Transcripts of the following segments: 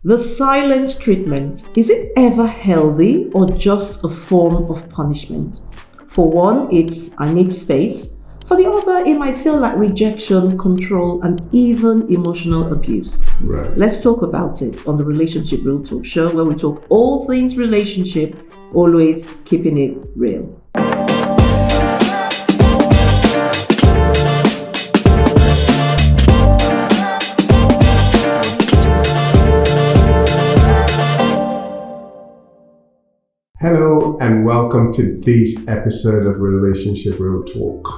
The silent treatment, is it ever healthy or just a form of punishment? For one, it's I need space. For the other, it might feel like rejection, control, and even emotional abuse. Right. Let's talk about it on the Relationship Real Talk show, where we talk all things relationship, always keeping it real. Hello and welcome to this episode of Relationship Real Talk.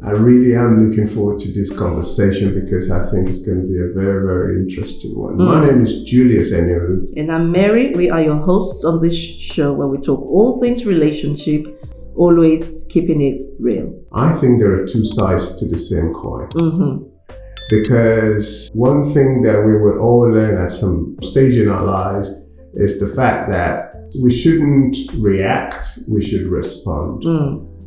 I really am looking forward to this conversation because I think it's going to be a very, very interesting one. My name is Julius Enyolu. And I'm Mary. We are your hosts on this show where we talk all things relationship, always keeping it real. I think there are two sides to the same coin. Mm-hmm. Because one thing that we will all learn at some stage in our lives is the fact that we shouldn't react, we should respond.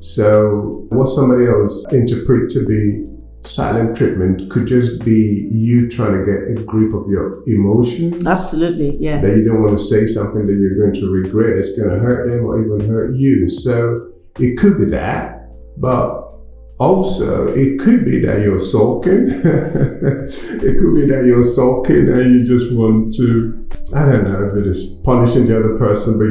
So what somebody else interpret to be silent treatment could just be you trying to get a grip of your emotions. Absolutely, yeah. That you don't want to say something that you're going to regret, it's going to hurt them or even hurt you. So it could be that, but also, it could be that you're sulking. It could be that you're sulking and you just want to, I don't know if it is punishing the other person, but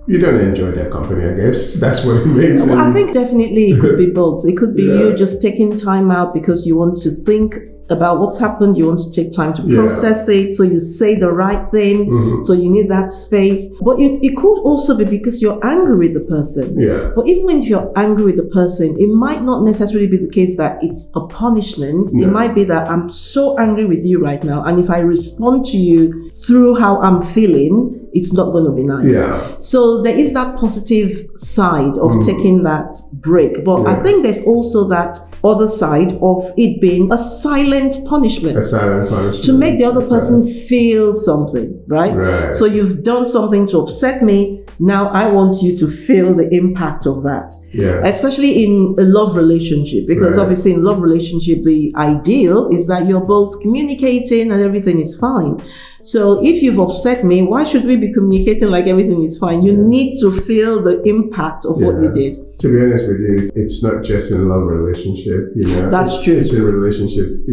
you don't enjoy their company, I guess. That's what it means. Well, I think definitely it could be both. It could be you just taking time out because you want to think about what's happened. You want to take time to process it. So you say the right thing. Mm-hmm. So you need that space. But it could also be because you're angry with the person. Yeah. But even if you're angry with the person, it might not necessarily be the case that it's a punishment. Yeah. It might be that I'm so angry with you right now. And if I respond to you through how I'm feeling, it's not going to be nice. Yeah. So there is that positive side of taking that break. But I think there's also that other side of it being a silent punishment. A silent punishment. To make the other person feel something, right? So you've done something to upset me. Now I want you to feel the impact of that. Yeah. Especially in a love relationship. Because obviously in love relationship, the ideal is that you're both communicating and everything is fine. So if you've upset me, why should we be communicating like everything is fine? You need to feel the impact of what you did. To be honest with you, it's not just in a love relationship, That's true. It's a relationship,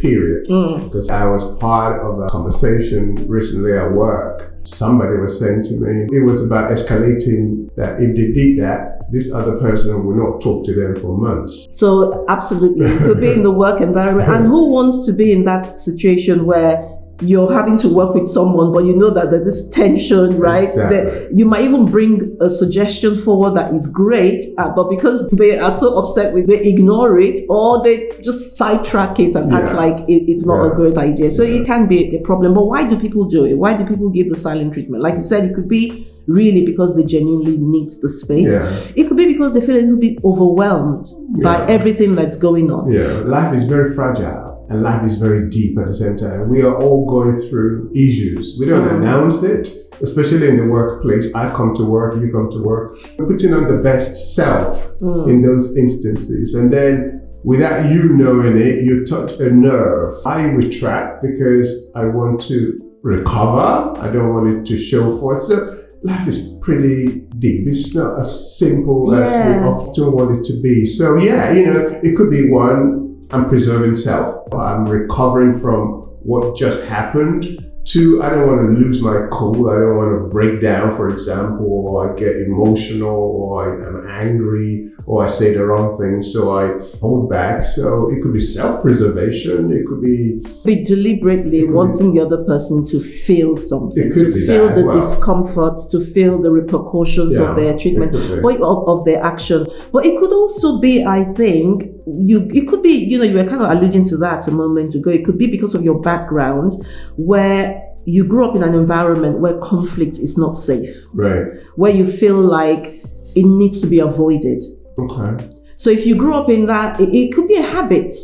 period. Because I was part of a conversation recently at work. Somebody was saying to me, it was about escalating that if they did that, this other person will not talk to them for months. So absolutely, it could be in the work environment. And who wants to be in that situation where you're having to work with someone, but you know that there's this tension, right? Exactly. You might even bring a suggestion forward that is great, but because they are so upset with it, they ignore it, or they just sidetrack it and act like it's not a great idea. So it can be a problem. But why do people do it? Why do people give the silent treatment? Like you said, it could be really because they genuinely need the space. It could be because they feel a little bit overwhelmed by everything that's going on. Life is very fragile. And life is very deep at the same time. We are all going through issues. We don't announce it, especially in the workplace. I come to work, you come to work. We're putting on the best self in those instances. And then without you knowing it, you touch a nerve. I retract because I want to recover. I don't want it to show forth. So life is pretty deep. It's not as simple as we often want it to be. So it could be one, I'm preserving self. I'm recovering from what just happened. Two, I don't want to lose my cool. I don't want to break down, for example, or I get emotional, or I'm angry, or I say the wrong thing, so I hold back. So it could be self-preservation. It could be deliberately wanting the other person to feel something, to feel the discomfort, to feel the repercussions of their treatment, of their action. But it could also be, I think, it could be, you were kind of alluding to that a moment ago. It could be because of your background where you grew up in an environment where conflict is not safe. Right. Where you feel like it needs to be avoided. Okay. So if you grew up in that, it could be a habit,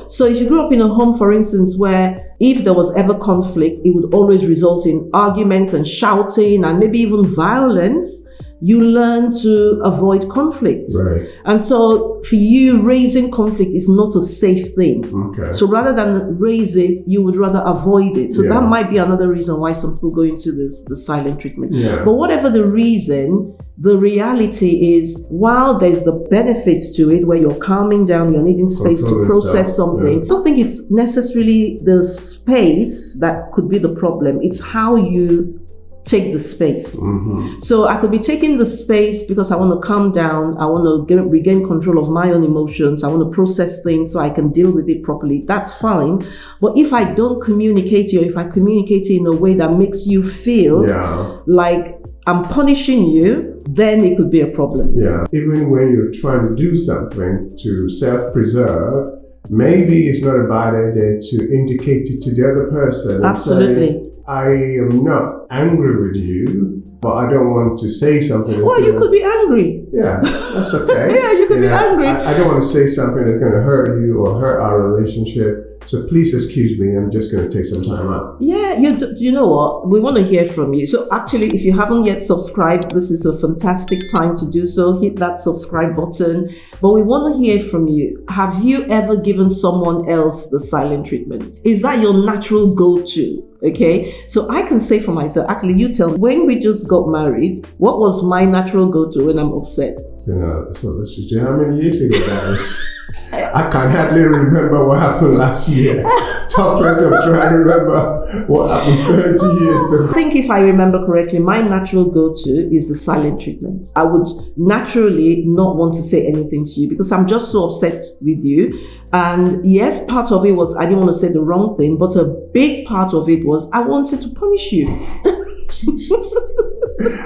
So if you grew up in a home, for instance, where if there was ever conflict, it would always result in arguments and shouting and maybe even violence, you learn to avoid conflict. Right. And so for you, raising conflict is not a safe thing. Okay. So rather than raise it, you would rather avoid it. So Yeah. that might be another reason why some people go into the silent treatment. Yeah. But whatever the reason, the reality is, while there's the benefits to it, where you're calming down, you're needing space to Control process itself, something, yeah. I don't think it's necessarily the space that could be the problem. It's how you take the space. Mm-hmm. So I could be taking the space because I want to calm down. I want to regain control of my own emotions. I want to process things so I can deal with it properly. That's fine. But if I don't communicate it, or if I communicate it in a way that makes you feel Yeah. like I'm punishing you, then it could be a problem. Yeah. Even when you're trying to do something to self-preserve, maybe it's not a bad idea to indicate it to the other person. And Absolutely. say, I am not angry with you, but I don't want to say something. Well, you could be angry. Yeah, that's okay. Yeah, you could be angry. I don't want to say something that's going to hurt you or hurt our relationship. So please excuse me. I'm just going to take some time out. Yeah, you know what? We want to hear from you. So actually, if you haven't yet subscribed, this is a fantastic time to do so. Hit that subscribe button. But we want to hear from you. Have you ever given someone else the silent treatment? Is that your natural go-to? Okay, so I can say for myself, actually, you tell me, when we just got married, what was my natural go-to when I'm upset? You know, so let's just, how many years ago that was? I can hardly remember what happened last year. Talk less of trying to remember what happened 30 years ago. I think if I remember correctly, my natural go-to is the silent treatment. I would naturally not want to say anything to you because I'm just so upset with you. And yes, part of it was I didn't want to say the wrong thing, but a big part of it was I wanted to punish you.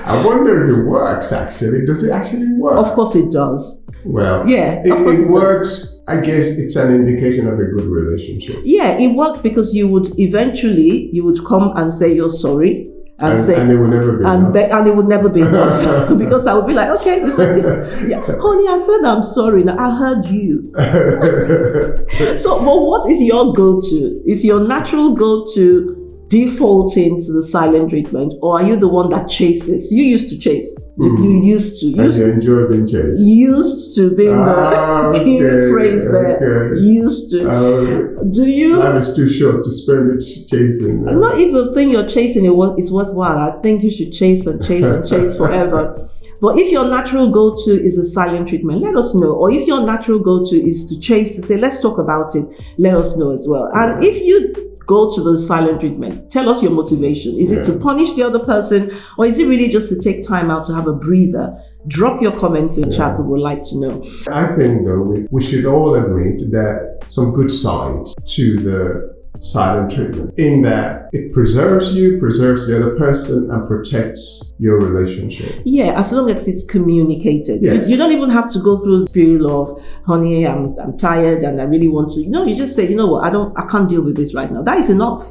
I wonder if it works actually. Does it actually work? Of course it does. Well, Yeah, if of course it it does. works, I guess it's an indication of a good relationship. Yeah, it worked because you would come and say you're sorry. And it will never be enough. And it would never be enough because I would be like, okay, yeah, honey, I said I'm sorry. Now I heard you. So, but what is your go-to? Is your natural go-to defaulting to the silent treatment, or are you the one that chases? You used to chase. You used to. And you enjoy being chased. Used to being the key phrase there. Okay. Used to. Do you? Life is too short to spend it chasing. Not if the thing you're chasing is worthwhile. I think you should chase and chase and chase forever. But if your natural go-to is a silent treatment, let us know. Or if your natural go-to is to chase, to say, let's talk about it, let us know as well. And if you go to the silent treatment, tell us your motivation. Is it to punish the other person, or is it really just to take time out to have a breather? Drop your comments in chat. We would like to know. I think, though, we should all admit that some good sides to the silent treatment, in that it preserves you, preserves the other person, and protects your relationship. Yeah, as long as it's communicated. Yes. You don't even have to go through the period of, honey, I'm tired and I really want to. No, you just say, you know what, I can't deal with this right now. That is enough.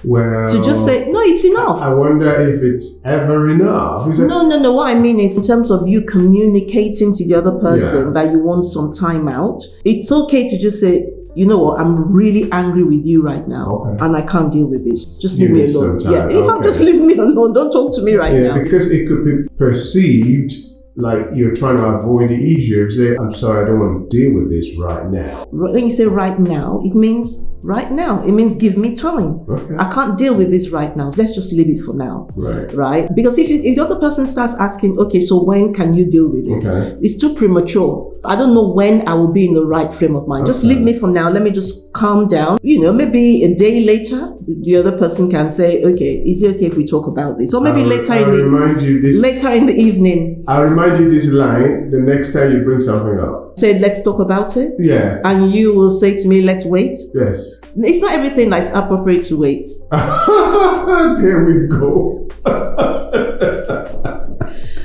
Well, To just say, no, it's enough. I wonder if it's ever enough. Is it? No. What I mean is, in terms of you communicating to the other person that you want some time out, it's okay to just say, you know what, I'm really angry with you right now, and I can't deal with this. Just leave me alone. Yeah, if I'm just leave me alone, don't talk to me right now. Because it could be perceived like you're trying to avoid the issue. Say, I'm sorry, I don't want to deal with this right now. When you say right now, it means right now. It means give me time. Okay. I can't deal with this right now. Let's just leave it for now. Right? Because if the other person starts asking, okay, so when can you deal with it? Okay. It's too premature. I don't know when I will be in the right frame of mind. Just leave me for now. Let me just calm down. Maybe a day later, the other person can say, okay, is it okay if we talk about this? Or maybe later in the evening. I'll remind you this line the next time you bring something up. Say, let's talk about it. Yeah. And you will say to me, let's wait. Yes. It's not everything that's appropriate to wait. There we go.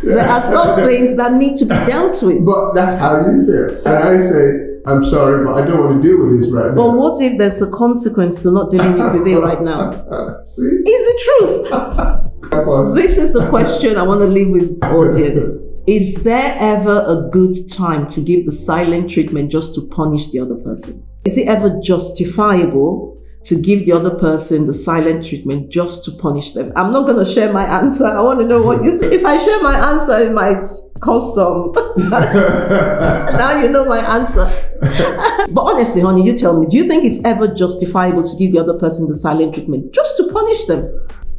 There are some things that need to be dealt with. But that's how you feel. And I say, I'm sorry, but I don't want to deal with this right now. But what if there's a consequence to not dealing with it right now? See? Is the truth. This is the question I want to leave with the audience. Is there ever a good time to give the silent treatment just to punish the other person? Is it ever justifiable to give the other person the silent treatment just to punish them? I'm not going to share my answer. I want to know what you think. If I share my answer, it might cause some. Now you know my answer. But honestly, honey, you tell me, do you think it's ever justifiable to give the other person the silent treatment just to punish them?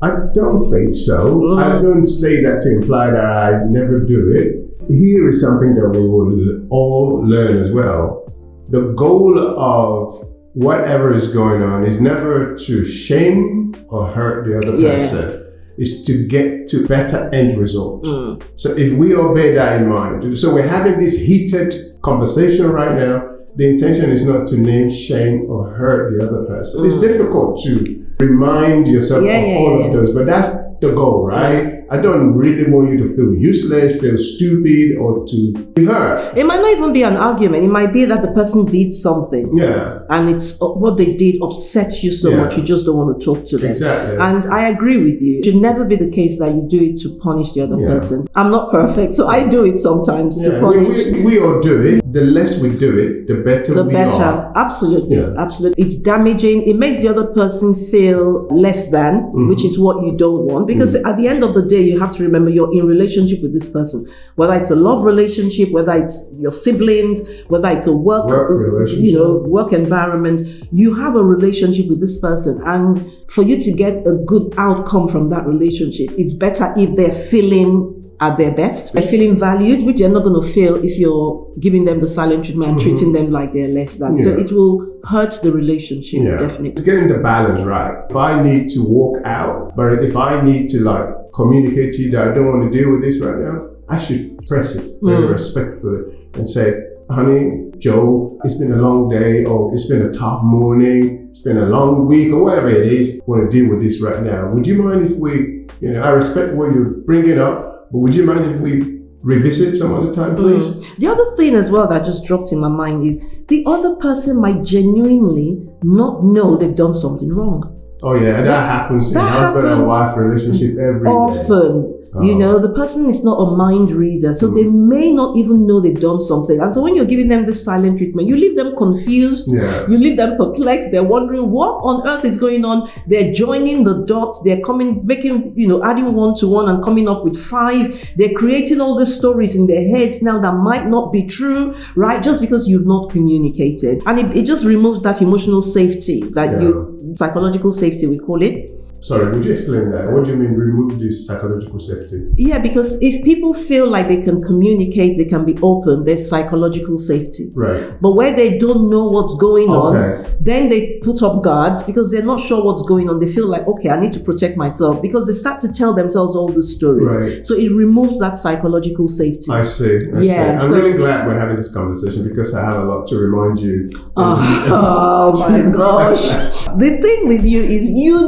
I don't think so. I don't say that to imply that I never do it. Here is something that we will all learn as well. The goal of whatever is going on is never to shame or hurt the other person. It's to get to better end result. So if we obey that in mind, so we're having this heated conversation right now, the intention is not to name, shame, or hurt the other person. It's difficult to remind yourself of all of those, but that's the goal, right? I don't really want you to feel useless, feel stupid, or to be hurt. It might not even be an argument. It might be that the person did something. Yeah. And it's what they did upsets you so much, you just don't want to talk to them. Exactly. And I agree with you. It should never be the case that you do it to punish the other person. I'm not perfect, so I do it sometimes to punish. We all do it. The less we do it, the better we are. Absolutely. Absolutely. It's damaging. It makes the other person feel less than, which is what you don't want. Because at the end of the day, you have to remember you're in relationship with this person. Whether it's a love relationship, whether it's your siblings, whether it's a work relationship, work environment, you have a relationship with this person. And for you to get a good outcome from that relationship, it's better if they're feeling at their best. They're feeling valued, which they're not going to feel if you're giving them the silent treatment and treating them like they're less than. So it will hurt the relationship, definitely. It's getting the balance right. If I need to walk out, but if I need to communicate to you that I don't want to deal with this right now, I should press it very respectfully and say, honey, Joe, it's been a long day, or it's been a tough morning, it's been a long week, or whatever it is, I want to deal with this right now. Would you mind if we, I respect what you're bringing up, but would you mind if we revisit some other time, please? The other thing as well that just dropped in my mind is the other person might genuinely not know they've done something wrong. Oh yeah, and that happens in husband and wife relationship every day. Often. The person is not a mind reader, so they may not even know they've done something. And so when you're giving them this silent treatment, you leave them confused, you leave them perplexed, they're wondering what on earth is going on. They're joining the dots, they're adding 1 to 1 and coming up with 5. They're creating all these stories in their heads now that might not be true, right? Just because you've not communicated. And it just removes that emotional safety that psychological safety, we call it. Sorry, would you explain that? What do you mean remove this psychological safety? Yeah, because if people feel like they can communicate, they can be open, there's psychological safety. Right. But where they don't know what's going on, then they put up guards because they're not sure what's going on. They feel like, okay, I need to protect myself, because they start to tell themselves all the stories. Right. So it removes that psychological safety. I see. I'm really glad we're having this conversation because I have a lot to remind you. Oh my gosh. The thing with you is you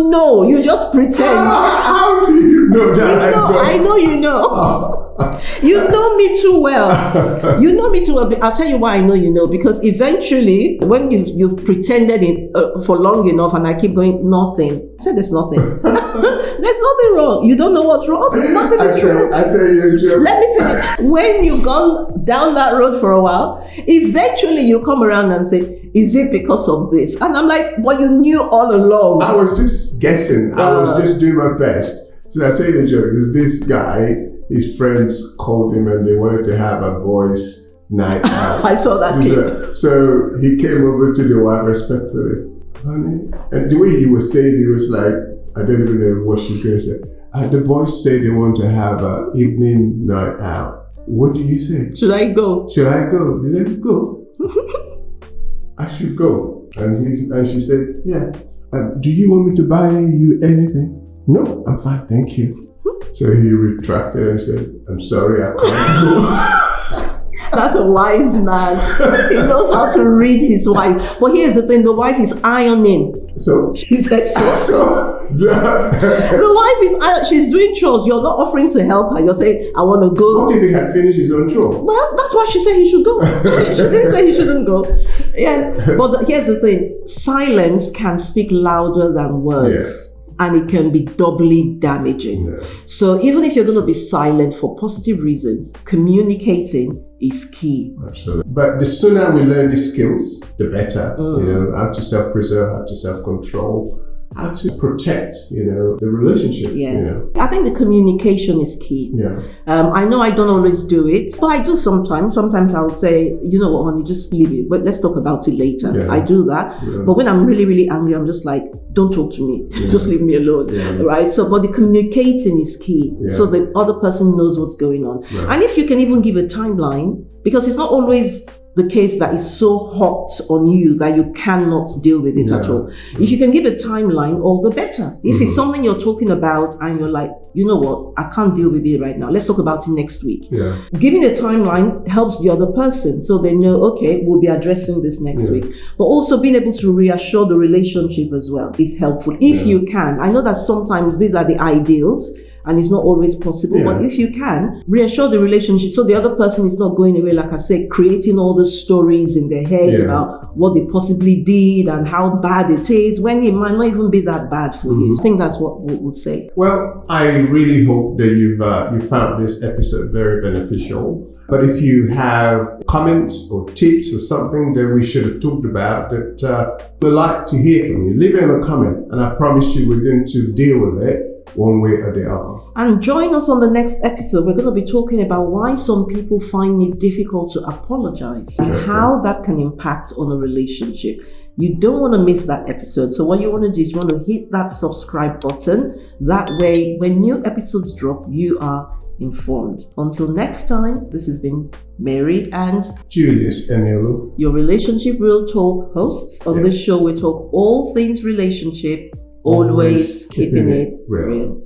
just pretend. How do you know that? I know you know. You know me too well. You know me too well. I'll tell you why I know you know. Because eventually, when you've pretended for long enough, and I keep going, nothing. I said there's nothing. There's nothing wrong. You don't know what's wrong. Nothing is wrong. I tell you, Joe. Let me finish. When you've gone down that road for a while, eventually you come around and say, is it because of this? And I'm like, well, you knew all along. I was just guessing. I was just doing my best. So I tell you, Joe, there's this guy, his friends called him and they wanted to have a boys' night out. I saw that clip. So he came over to the wife respectfully. Honey. And the way he was saying, he was like, I don't even know what she's going to say. The boys say they want to have an evening night out. What do you say? Should I go? Should I go? He said, go. I should go. And she said, yeah. Do you want me to buy you anything? No, I'm fine, thank you. So he retracted and said, I'm sorry, I can't go. That's a wise man. He knows how to read his wife. But here's the thing, the wife is ironing. So? She said so. The wife is ironing. She's doing chores. You're not offering to help her. You're saying, I want to go. What if he had finished his own chore? Well, that's why she said he should go. She didn't say he shouldn't go. Yeah. But here's the thing. Silence can speak louder than words. Yeah. And it can be doubly damaging. Yeah. So even if you're going to be silent for positive reasons, communicating is key. Absolutely. But the sooner we learn these skills, the better. How to self-preserve, how to self-control, how to protect, the relationship. Yeah. I think the communication is key. Yeah. I know I don't always do it, but I do sometimes. Sometimes I'll say, you know what, honey, just leave it. But let's talk about it later. Yeah. I do that. Yeah. But when I'm really, really angry, I'm just like, don't talk to me. Yeah. Just leave me alone. Yeah. Right? So, but the communicating is key. Yeah. So the other person knows what's going on. Right. And if you can even give a timeline, because it's not always the case that is so hot on you that you cannot deal with it at all. If you can give a timeline, all the better. If it's something you're talking about and you're like, you know what, I can't deal with it right now. Let's talk about it next week. Yeah. Giving a timeline helps the other person so they know, okay, we'll be addressing this next week. But also being able to reassure the relationship as well is helpful if you can. I know that sometimes these are the ideals, and it's not always possible, but if you can, reassure the relationship so the other person is not going away, like I said, creating all the stories in their head about what they possibly did and how bad it is, when it might not even be that bad for you. I think that's what we would say. Well, I really hope that you found this episode very beneficial. But if you have comments or tips or something that we should have talked about that we'd like to hear from you, leave it in a comment, and I promise you we're going to deal with it one way or the other. And join us on the next episode. We're going to be talking about why some people find it difficult to apologize and how that can impact on a relationship. You don't want to miss that episode. So what you want to do is you want to hit that subscribe button. That way, when new episodes drop, you are informed. Until next time, this has been Mary and Julius Enielu, your Relationship Real Talk hosts. On this show, we talk all things relationship, always keeping it real.